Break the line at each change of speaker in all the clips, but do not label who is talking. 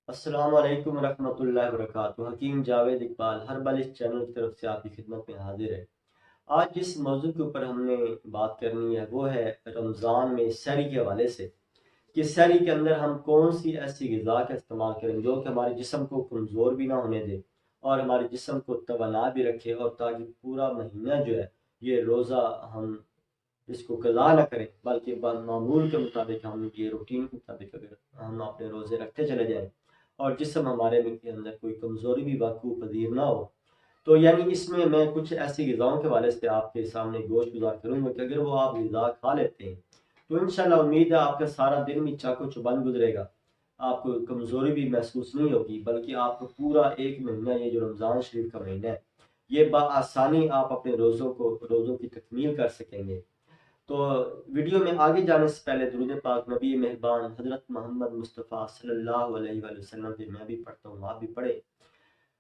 السلام علیکم ورحمۃ اللہ وبرکاتہ۔ حکیم جاوید اقبال ہر بل اس چینل کی طرف سے آپ کی خدمت میں حاضر ہے۔ آج جس موضوع کے اوپر ہم نے بات کرنی ہے وہ ہے رمضان میں سحری کے حوالے سے، کہ سحری کے اندر ہم کون سی ایسی غذا کا استعمال کریں جو کہ ہمارے جسم کو کمزور بھی نہ ہونے دے اور ہمارے جسم کو توانا بھی رکھے، اور تاکہ پورا مہینہ جو ہے یہ روزہ ہم اس کو قضا نہ کریں، بلکہ معمول کے مطابق ہم یہ روٹین کے مطابق اگر ہم اپنے روزے رکھتے چلے جائیں اور جسم ہمارے کے اندر کوئی کمزوری بھی واقع پذیر نہ ہو، تو یعنی اس میں کچھ ایسی غذاؤں کے حوالے سے آپ کے سامنے گوشت گزار کروں گا کہ اگر وہ آپ غذا کھا لیتے ہیں تو انشاءاللہ امید ہے آپ کا سارا دن بھی چاقو چبند گزرے گا، آپ کو کمزوری بھی محسوس نہیں ہوگی، بلکہ آپ کو پورا ایک مہینہ، یہ جو رمضان شریف کا مہینہ ہے، یہ بآسانی آپ اپنے روزوں کی تکمیل کر سکیں گے۔ تو ویڈیو میں آگے جانے سے پہلے درود پاک نبی مہربان حضرت محمد مصطفیٰ صلی اللہ علیہ وآلہ وسلم پہ میں بھی پڑھتا ہوں، آپ بھی پڑھیں۔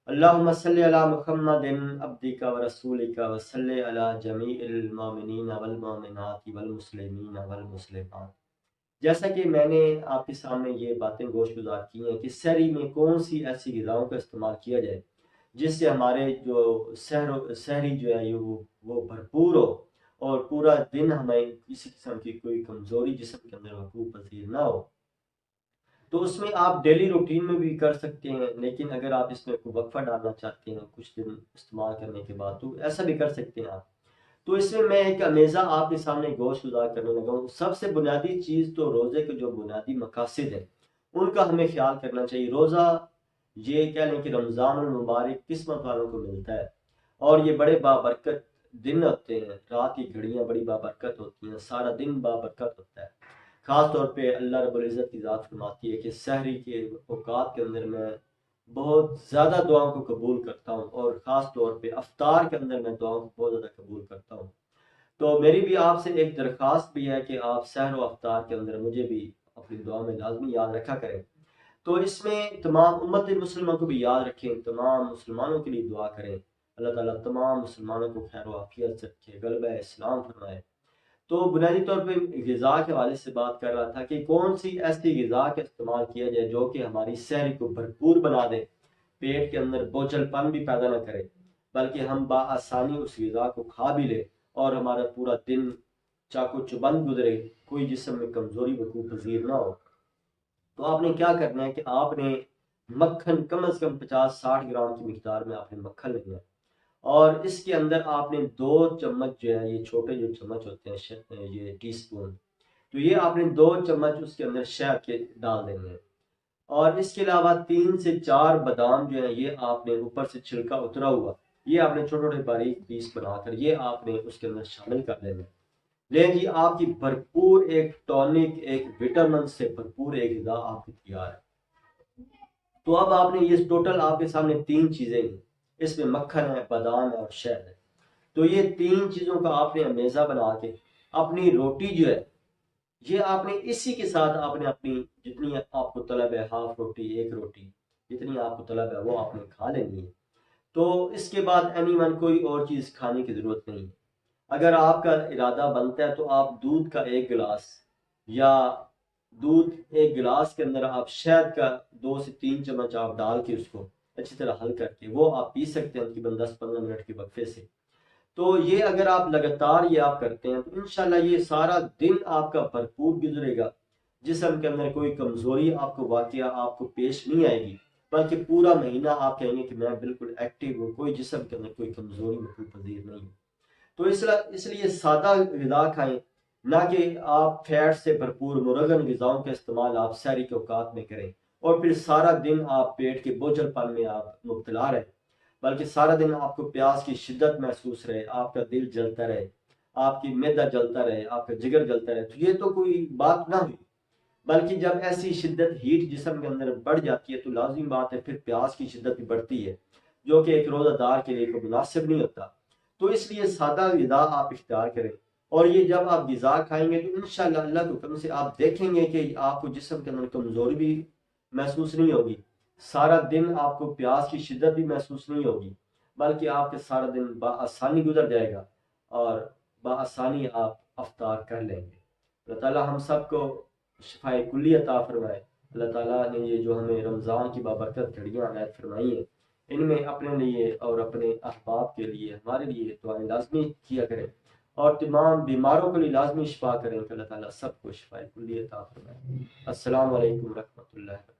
اللہم صلی علی محمد عبدک و رسولک و صلی علی جمیع المومنین والمومنات والمسلمین والمسلمات۔ جیسا کہ میں نے آپ کے سامنے یہ باتیں گوش گزار کی ہیں کہ سحری میں کون سی ایسی غذاؤں کا استعمال کیا جائے جس سے ہمارے جو سحری جو ہے وہ بھرپور ہو اور پورا دن ہمیں کسی قسم کی کوئی کمزوری جسم کے اندر وقوع پذیر نہ ہو۔ تو اس میں آپ ڈیلی روٹین میں بھی کر سکتے ہیں، لیکن اگر آپ اس میں کوئی وقفہ ڈالنا چاہتے ہیں کچھ دن استعمال کرنے کے بعد تو ایسا بھی کر سکتے ہیں آپ۔ تو اس میں ایک امیزہ آپ کے سامنے گوشت گزار کرنے لگا ہوں۔ سب سے بنیادی چیز تو روزے کے جو بنیادی مقاصد ہیں ان کا ہمیں خیال کرنا چاہیے۔ روزہ یہ کہہ لیں کہ رمضان المبارک قسمت والوں کو ملتا ہے، اور یہ بڑے بابرکت دن ہوتے ہیں، رات کی گھڑیاں بڑی بابرکت ہوتی ہیں، سارا دن بابرکت ہوتا ہے۔ خاص طور پہ اللہ رب العزت کی ذات فرماتی ہے کہ سحری کے اوقات کے اندر میں بہت زیادہ دعاؤں کو قبول کرتا ہوں، اور خاص طور پہ افطار کے اندر میں دعاؤں کو بہت زیادہ قبول کرتا ہوں۔ تو میری بھی آپ سے ایک درخواست بھی ہے کہ آپ سحر و افطار کے اندر مجھے بھی اپنی دعا میں لازمی یاد رکھا کریں۔ تو اس میں تمام امت مسلمہ کو بھی یاد رکھیں، تمام مسلمانوں کے لیے دعا کریں، اللہ تعالیٰ تمام مسلمانوں کو خیر و عافیت سے رکھے، غلبہ اسلام فرمائے۔ تو بنیادی طور پہ غذا کے حوالے سے بات کر رہا تھا کہ کون سی ایسی غذا کا استعمال کیا جائے جو کہ ہماری سحری کو بھرپور بنا دے، پیٹ کے اندر بوجھل پن بھی پیدا نہ کرے، بلکہ ہم بآسانی اس غذا کو کھا بھی لیں اور ہمارا پورا دن چاقو چبند گزرے، کوئی جسم میں کمزوری وقوع پذیر نہ ہو۔ تو آپ نے کیا کرنا ہے کہ آپ نے مکھن کم از کم 50-60 گرام کی مقدار میں آپ نے مکھن لینا ہے، اور اس کے اندر آپ نے 2 چمچ جو ہے، یہ چھوٹے جو چمچ ہوتے ہیں یہ ٹی سپون، تو یہ آپ نے 2 چمچ اس کے اندر شہد کے ڈال دینے ہیں، اور اس کے علاوہ 3 سے 4 بادام جو ہیں یہ آپ نے اوپر سے چھلکا اترا ہوا، یہ آپ نے چھوٹے چھوٹے باریک پیس بنا کر یہ آپ نے اس کے اندر شامل کر دینا ہے۔ لیں جی، آپ کی بھرپور ایک ٹونک، ایک وٹامن سے بھرپور ایک غذا آپ کی تیار ہے۔ تو اب آپ نے یہ ٹوٹل آپ کے سامنے 3 چیزیں ہیں، اس میں مکھن ہے، بادام ہے اور شہد ہے۔ تو یہ 3 چیزوں کا آپ نے امیزہ بنا کے اپنی روٹی جو ہے یہ آپ نے اسی کے ساتھ آپ نے اپنی جتنی آپ کو طلب ہے، ہاف روٹی، ایک روٹی، جتنی آپ کو طلب ہے وہ آپ نے کھا لینی ہے۔ تو اس کے بعد اینی ون کوئی اور چیز کھانے کی ضرورت نہیں ہے۔ اگر آپ کا ارادہ بنتا ہے تو آپ دودھ کا 1 گلاس، یا دودھ 1 گلاس کے اندر آپ شہد کا 2 سے 3 چمچ آپ ڈال کے اس کو اچھی طرح حل کر کے وہ آپ پی سکتے ہیں تقریباً 10-15 منٹ کے وقفے سے۔ تو یہ اگر آپ لگاتار یہ آپ کرتے ہیں تو انشاءاللہ یہ سارا دن آپ کا بھرپور گزرے گا، جسم کے اندر کوئی کمزوری آپ کو واقعہ آپ کو پیش نہیں آئے گی، بلکہ پورا مہینہ آپ کہیں گے کہ میں بالکل ایکٹیو ہوں، کوئی جسم کے اندر کوئی کمزوری وقوع پذیر نہیں ہوں۔ تو اس لیے سادہ غذا کھائیں، نہ کہ آپ فیٹ سے بھرپور مرغن غذاؤں کا استعمال آپ سحری کے اوقات میں کریں اور پھر سارا دن آپ پیٹ کے بوجھل پن میں آپ مبتلا رہیں، بلکہ سارا دن آپ کو پیاس کی شدت محسوس رہے، آپ کا دل جلتا رہے، آپ کی معدہ جلتا رہے، آپ کا جگر جلتا رہے، تو یہ تو کوئی بات نہ ہوئی۔ بلکہ جب ایسی شدت ہیٹ جسم کے اندر بڑھ جاتی ہے تو لازمی بات ہے پھر پیاس کی شدت بھی بڑھتی ہے، جو کہ ایک روزہ دار کے لیے کوئی مناسب نہیں ہوتا۔ تو اس لیے سادہ غذا آپ اختیار کریں، اور یہ جب آپ غذا کھائیں گے تو انشاءاللہ اللہ کے حکم سے آپ دیکھیں گے کہ آپ کو جسم کے اندر کمزوری بھی محسوس نہیں ہوگی، سارا دن آپ کو پیاس کی شدت بھی محسوس نہیں ہوگی، بلکہ آپ کے سارا دن بآسانی گزر جائے گا اور بآسانی آپ افطار کر لیں گے۔ اللہ تعالیٰ ہم سب کو شفائے کلی عطا فرمائے۔ اللہ تعالیٰ نے یہ جو ہمیں رمضان کی بابرکت گھڑیاں عنایت فرمائی ہیں، ان میں اپنے لیے اور اپنے احباب کے لیے ہمارے لیے دعائیں لازمی کیا کریں، اور تمام بیماروں کے لیے لازمی شفا کریں کہ اللہ تعالیٰ سب کو شفا کلی عطا فرمائے۔ السلام علیکم ورحمۃ اللہ۔